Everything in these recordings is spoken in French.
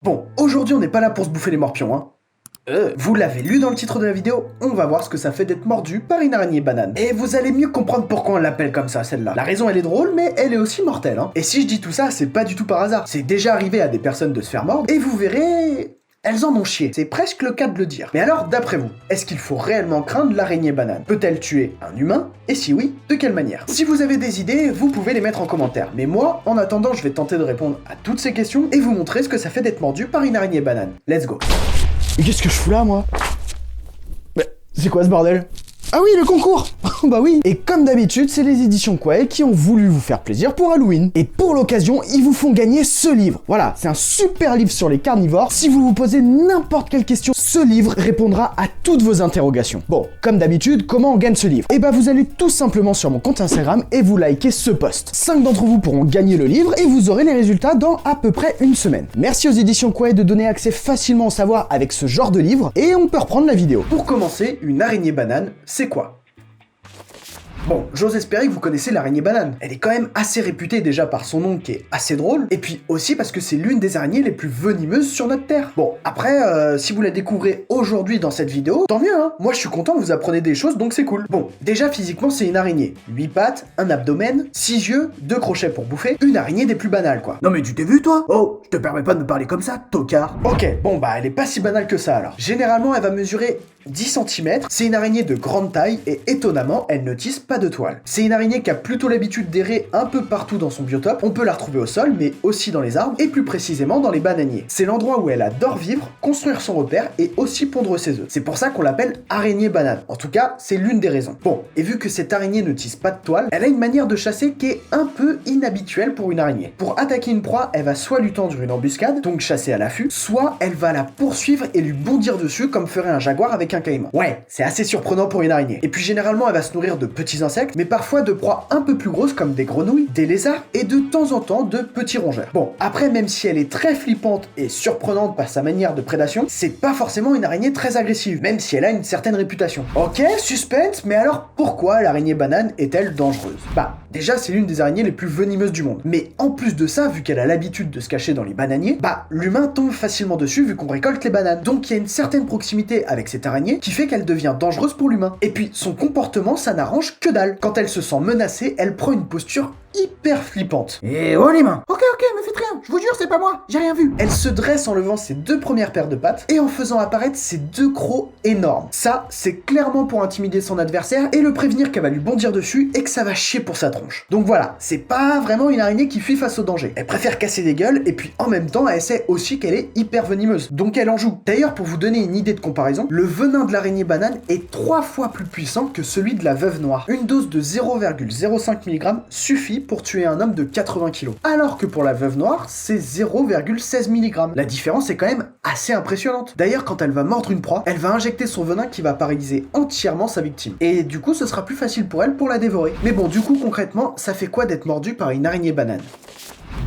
Bon, aujourd'hui on n'est pas là pour se bouffer les morpions, hein. Vous l'avez lu dans le titre de la vidéo, on va voir ce que ça fait d'être mordu par une araignée banane. Et vous allez mieux comprendre pourquoi on l'appelle comme ça, celle-là. La raison elle est drôle, mais elle est aussi mortelle, hein. Et si je dis tout ça, c'est pas du tout par hasard. C'est déjà arrivé à des personnes de se faire mordre, et vous verrez... elles en ont chié, c'est presque le cas de le dire. Mais alors, d'après vous, est-ce qu'il faut réellement craindre l'araignée banane? Peut-elle tuer un humain? Et si oui, de quelle manière? Si vous avez des idées, vous pouvez les mettre en commentaire. Mais moi, en attendant, je vais tenter de répondre à toutes ces questions et vous montrer ce que ça fait d'être mordu par une araignée banane. Let's go. Mais qu'est-ce que je fous là, moi? Mais c'est quoi ce bordel? Ah oui, le concours. Bah oui. Et comme d'habitude, c'est les éditions Quail qui ont voulu vous faire plaisir pour Halloween. Et pour l'occasion, ils vous font gagner ce livre. Voilà, c'est un super livre sur les carnivores. Si vous vous posez n'importe quelle question, ce livre répondra à toutes vos interrogations. Bon, comme d'habitude, comment on gagne ce livre? Eh bah vous allez tout simplement sur mon compte Instagram et vous likez ce post. 5 d'entre vous pourront gagner le livre et vous aurez les résultats dans à peu près une semaine. Merci aux éditions Quail de donner accès facilement au savoir avec ce genre de livre et on peut reprendre la vidéo. Pour commencer, une araignée banane, c'est quoi? Bon, j'ose espérer que vous connaissez l'araignée banane. Elle est quand même assez réputée déjà par son nom qui est assez drôle, et puis aussi parce que c'est l'une des araignées les plus venimeuses sur notre Terre. Bon, après, si vous la découvrez aujourd'hui dans cette vidéo, tant mieux, hein. Moi je suis content, vous apprenez des choses, donc c'est cool. Bon, déjà physiquement c'est une araignée. 8 pattes, un abdomen, 6 yeux, 2 crochets pour bouffer, une araignée des plus banales quoi. Non mais tu t'es vu toi? Oh, je te permets pas de me parler comme ça, tocard. Ok, bon bah elle est pas si banale que ça alors. Généralement elle va mesurer 10 cm, c'est une araignée de grande taille et étonnamment, elle ne tisse pas de toile. C'est une araignée qui a plutôt l'habitude d'errer un peu partout dans son biotope, on peut la retrouver au sol mais aussi dans les arbres et plus précisément dans les bananiers. C'est l'endroit où elle adore vivre, construire son repère et aussi pondre ses œufs. C'est pour ça qu'on l'appelle araignée banane. En tout cas, c'est l'une des raisons. Bon, et vu que cette araignée ne tisse pas de toile, elle a une manière de chasser qui est un peu inhabituelle pour une araignée. Pour attaquer une proie, elle va soit lui tendre une embuscade, donc chasser à l'affût, soit elle va la poursuivre et lui bondir dessus comme ferait un jaguar avec un caïman. Ouais, c'est assez surprenant pour une araignée. Et puis généralement, elle va se nourrir de petits insectes, mais parfois de proies un peu plus grosses comme des grenouilles, des lézards et de temps en temps de petits rongeurs. Bon, après, même si elle est très flippante et surprenante par sa manière de prédation, c'est pas forcément une araignée très agressive, même si elle a une certaine réputation. Ok, suspense, mais alors pourquoi l'araignée banane est-elle dangereuse? Bah, déjà, c'est l'une des araignées les plus venimeuses du monde. Mais en plus de ça, vu qu'elle a l'habitude de se cacher dans les bananiers, bah, l'humain tombe facilement dessus vu qu'on récolte les bananes. Donc il y a une certaine proximité avec cette araignée qui fait qu'elle devient dangereuse pour l'humain. Et puis, son comportement, ça n'arrange que dalle. Quand elle se sent menacée, elle prend une posture hyper flippante. Et oh les mains! Ok, me faites rien, je vous jure, c'est pas moi, j'ai rien vu. Elle se dresse en levant ses 2 premières paires de pattes et en faisant apparaître ses 2 crocs énormes. Ça, c'est clairement pour intimider son adversaire et le prévenir qu'elle va lui bondir dessus et que ça va chier pour sa tronche. Donc voilà, c'est pas vraiment une araignée qui fuit face au danger. Elle préfère casser des gueules et puis en même temps, elle sait aussi qu'elle est hyper venimeuse. Donc elle en joue. D'ailleurs, pour vous donner une idée de comparaison, le venin de l'araignée banane est 3 fois plus puissant que celui de la veuve noire. Une dose de 0,05 mg suffit pour tuer un homme de 80 kg. Alors que pour la veuve noire, c'est 0,16 mg. La différence est quand même assez impressionnante. D'ailleurs, quand elle va mordre une proie, elle va injecter son venin qui va paralyser entièrement sa victime. Et du coup, ce sera plus facile pour elle pour la dévorer. Mais bon, du coup, concrètement, ça fait quoi d'être mordu par une araignée banane?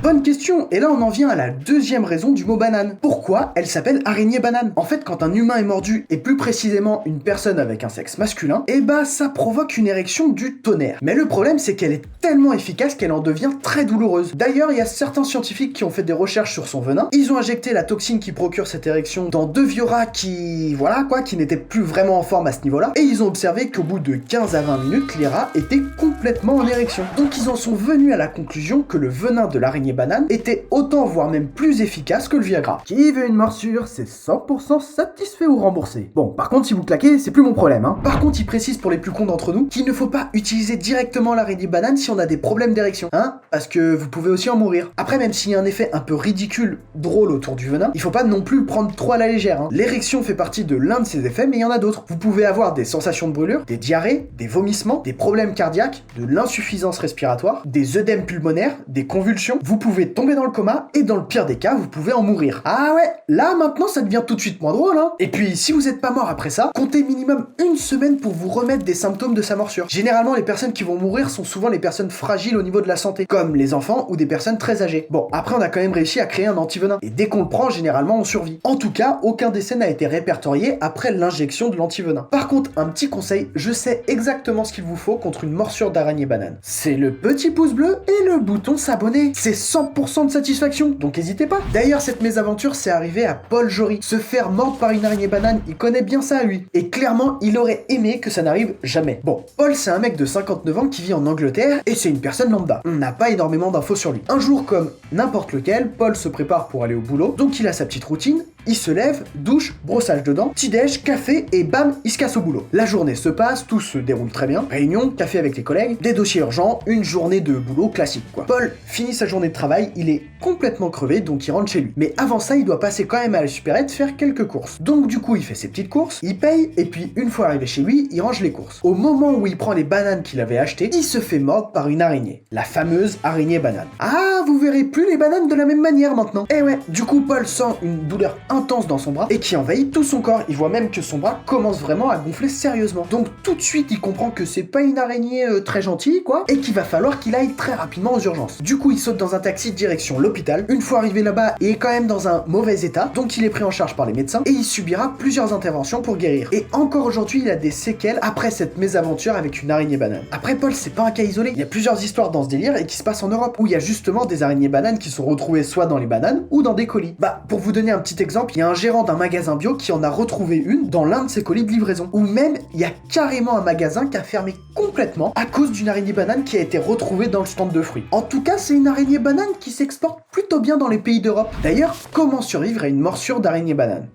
Bonne question, et là on en vient à la deuxième raison du mot banane. Pourquoi elle s'appelle araignée banane? En fait, quand un humain est mordu, et plus précisément une personne avec un sexe masculin, et bah ça provoque une érection du tonnerre. Mais le problème c'est qu'elle est tellement efficace qu'elle en devient très douloureuse. D'ailleurs, il y a certains scientifiques qui ont fait des recherches sur son venin, ils ont injecté la toxine qui procure cette érection dans 2 vioras qui... voilà quoi, qui n'étaient plus vraiment en forme à ce niveau-là, et ils ont observé qu'au bout de 15 à 20 minutes, les rats étaient complètement en érection. Donc ils en sont venus à la conclusion que le venin de l'araignée banane était autant voire même plus efficace que le Viagra. Qui veut une morsure, c'est 100% satisfait ou remboursé. Bon, par contre si vous claquez, c'est plus mon problème hein. Par contre il précise pour les plus cons d'entre nous qu'il ne faut pas utiliser directement l'araignée banane si on a des problèmes d'érection, hein, parce que vous pouvez aussi en mourir. Après, même s'il y a un effet un peu ridicule, drôle autour du venin, il faut pas non plus le prendre trop à la légère hein. L'érection fait partie de l'un de ses effets, mais il y en a d'autres. Vous pouvez avoir des sensations de brûlure, des diarrhées, des vomissements, des problèmes cardiaques, de l'insuffisance respiratoire, des œdèmes pulmonaires, des convulsions. Vous pouvez tomber dans le coma et dans le pire des cas, vous pouvez en mourir. Ah ouais, là maintenant ça devient tout de suite moins drôle hein. Et puis si vous êtes pas mort après ça, comptez minimum une semaine pour vous remettre des symptômes de sa morsure. Généralement les personnes qui vont mourir sont souvent les personnes fragiles au niveau de la santé, comme les enfants ou des personnes très âgées. Bon, après on a quand même réussi à créer un antivenin, et dès qu'on le prend, généralement on survit. En tout cas, aucun décès n'a été répertorié après l'injection de l'antivenin. Par contre, un petit conseil, je sais exactement ce qu'il vous faut contre une morsure d'araignée banane. C'est le petit pouce bleu et le bouton s'abonner. C'est 100% de satisfaction, donc n'hésitez pas. D'ailleurs, cette mésaventure, c'est arrivé à Paul Jory. Se faire mordre par une araignée banane, il connaît bien ça à lui. Et clairement, il aurait aimé que ça n'arrive jamais. Bon, Paul, c'est un mec de 59 ans qui vit en Angleterre, et c'est une personne lambda. On n'a pas énormément d'infos sur lui. Un jour comme n'importe lequel, Paul se prépare pour aller au boulot, donc il a sa petite routine. Il se lève, douche, brossage de dents, petit-déj, café et bam, il se casse au boulot. La journée se passe, tout se déroule très bien. Réunion, café avec les collègues, des dossiers urgents, une journée de boulot classique quoi. Paul finit sa journée de travail, il est complètement crevé donc il rentre chez lui. Mais avant ça, il doit passer quand même à la supérette faire quelques courses. Donc du coup, il fait ses petites courses, il paye et puis une fois arrivé chez lui, il range les courses. Au moment où il prend les bananes qu'il avait achetées, il se fait mordre par une araignée. La fameuse araignée banane. Ah, vous verrez plus les bananes de la même manière maintenant. Eh ouais, du coup, Paul sent une douleur intense dans son bras et qui envahit tout son corps. Il voit même que son bras commence vraiment à gonfler sérieusement. Donc tout de suite, il comprend que c'est pas une araignée très gentille, quoi, et qu'il va falloir qu'il aille très rapidement aux urgences. Du coup, il saute dans un taxi direction l'hôpital. Une fois arrivé là-bas, il est quand même dans un mauvais état, donc il est pris en charge par les médecins et il subira plusieurs interventions pour guérir. Et encore aujourd'hui, il a des séquelles après cette mésaventure avec une araignée banane. Après, Paul, c'est pas un cas isolé. Il y a plusieurs histoires dans ce délire et qui se passent en Europe où il y a justement des araignées bananes qui sont retrouvées soit dans les bananes ou dans des colis. Bah, pour vous donner un petit exemple, il y a un gérant d'un magasin bio qui en a retrouvé une dans l'un de ses colis de livraison. Ou même, il y a carrément un magasin qui a fermé complètement à cause d'une araignée banane qui a été retrouvée dans le stand de fruits. En tout cas, c'est une araignée banane qui s'exporte plutôt bien dans les pays d'Europe. D'ailleurs, comment survivre à une morsure d'araignée banane ?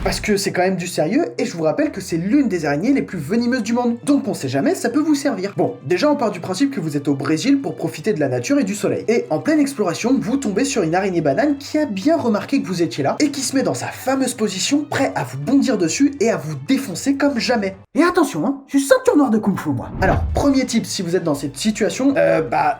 Parce que c'est quand même du sérieux, et je vous rappelle que c'est l'une des araignées les plus venimeuses du monde. Donc on sait jamais, ça peut vous servir. Bon, déjà on part du principe que vous êtes au Brésil pour profiter de la nature et du soleil. Et en pleine exploration, vous tombez sur une araignée banane qui a bien remarqué que vous étiez là, et qui se met dans sa fameuse position, prêt à vous bondir dessus et à vous défoncer comme jamais. Et attention, hein, je suis ceinture noire de Kung Fu moi. Alors, premier tip, si vous êtes dans cette situation,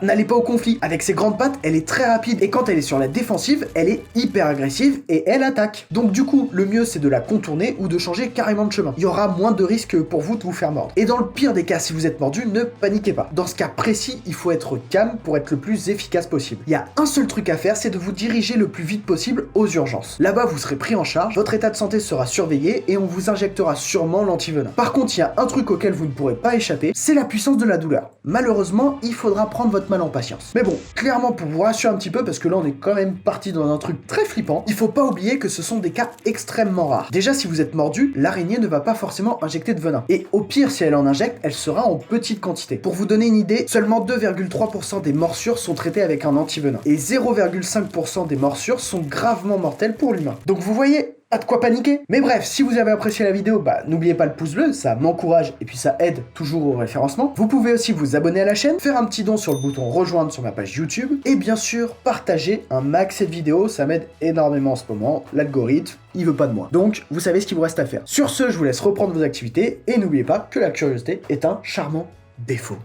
n'allez pas au conflit. Avec ses grandes pattes, elle est très rapide, et quand elle est sur la défensive, elle est hyper agressive, et elle attaque. Donc du coup, le mieux c'est de la contourner ou de changer carrément de chemin. Il y aura moins de risques pour vous de vous faire mordre. Et dans le pire des cas, si vous êtes mordu, ne paniquez pas. Dans ce cas précis, il faut être calme pour être le plus efficace possible. Il y a un seul truc à faire, c'est de vous diriger le plus vite possible aux urgences. Là-bas, vous serez pris en charge, votre état de santé sera surveillé et on vous injectera sûrement l'antivenin. Par contre, il y a un truc auquel vous ne pourrez pas échapper, c'est la puissance de la douleur. Malheureusement, il faudra prendre votre mal en patience. Mais bon, clairement, pour vous rassurer un petit peu, parce que là, on est quand même parti dans un truc très flippant, il faut pas oublier que ce sont des cas extrêmement rares. Déjà, si vous êtes mordu, l'araignée ne va pas forcément injecter de venin. Et au pire, si elle en injecte, elle sera en petite quantité. Pour vous donner une idée, seulement 2,3% des morsures sont traitées avec un antivenin. Et 0,5% des morsures sont gravement mortelles pour l'humain. Donc vous voyez, pas de quoi paniquer. Mais bref, si vous avez apprécié la vidéo, n'oubliez pas le pouce bleu, ça m'encourage et puis ça aide toujours au référencement. Vous pouvez aussi vous abonner à la chaîne, faire un petit don sur le bouton rejoindre sur ma page YouTube et bien sûr partager un max cette vidéo, ça m'aide énormément en ce moment. L'algorithme, il veut pas de moi. Donc, vous savez ce qu'il vous reste à faire. Sur ce, je vous laisse reprendre vos activités et n'oubliez pas que la curiosité est un charmant défaut.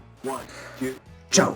Ciao.